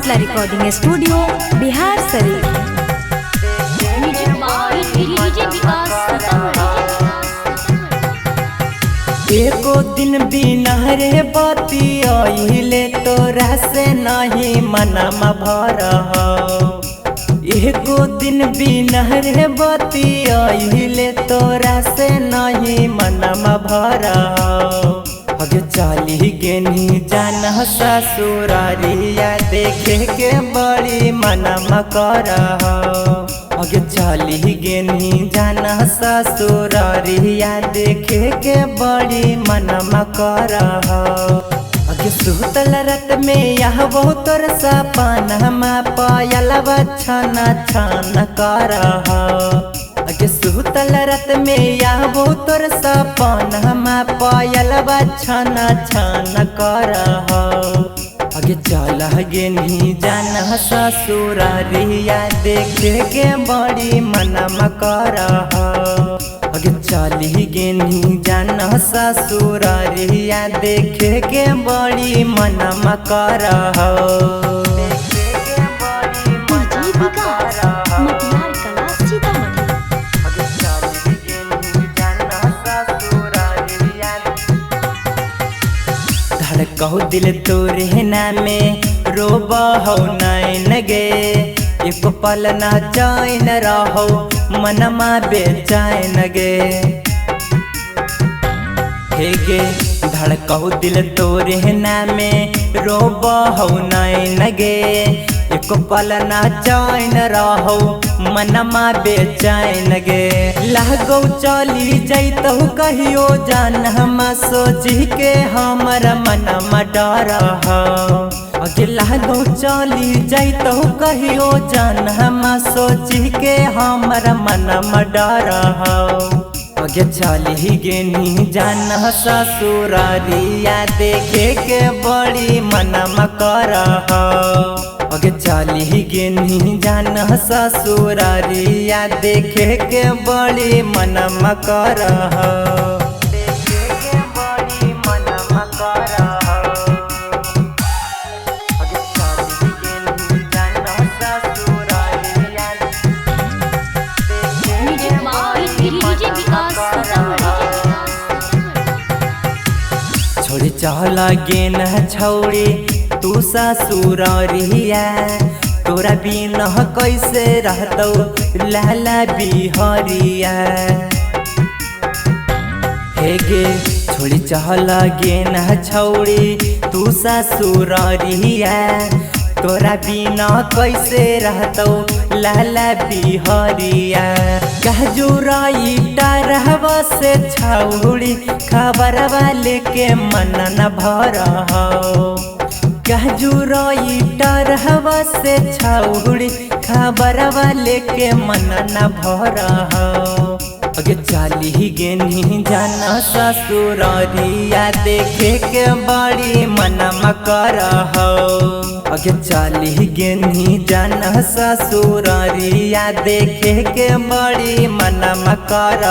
Mithila recording studio Bihar Sharif. एको दिन बिना रे बती आइले तोरा से नहीं मनमा भर। एको दिन बिना रे बती आइले तोरा से नहीं मनमा भर। अगे चाली गेनी जान ससुरारिया देखे के बड़ी मनमा कर। अगे चाली गेनी जान ससुरारिया देखे के बड़ी मनमा कर। अगे सुतल रत में यह बहुत तोर सपनमा पायल छन छन कर। अगे सुतल रत में यह बहुत तोर सपनमा पायल छन छन कर। अगे चल गेनी जान ससुरारिया देखे के बड़ी मनमा कर। अगे चली गेनी जान ससुरारिया देखे के बड़ी मनमा कर। कहू दिल तोरे नामे रोबा हो नैन गे। एक पल ना चैन रहो मनमा बेचैन गे। हे गे धड़कहू दिल तोरे नामे रोबा हो नैन गे। एक पल ना चैन रहो मनमा बेचैन गे। लागो चली जैतहु कहियो जान हम सोची के हमर मनमा डर। अगे लागो चली जैतहु कहियो जान हम सोची के हमर मनमा डर। अगे चली गेनी जान ससुरारिया देखे के बड़ी मनमा कर। अगे चली गेनी जान ससुरारिया देखे के बड़ी मनमा कर। छोड़ी चला गेन छौड़ी तू ससुरारिया। तोरा बिना कैसे रहतौ लाला बिहारिया। हे गे छोड़ी चला गेन छौड़ी तू ससुरारिया। तोरा बिना कैसे रहतौ लाला बिहारिया। कहजुराई डरहवा से छौड़ी खबर वाले के मन न भर। कहजुराई डरहवा से छौड़ी खबर वाले के मन न भर। अगे चली गेनी जान ससुरारिया देखे के बड़ी मनमा कर। अगे चली गेनी जान ससुरारिया देखे के बड़ी मनमा कर।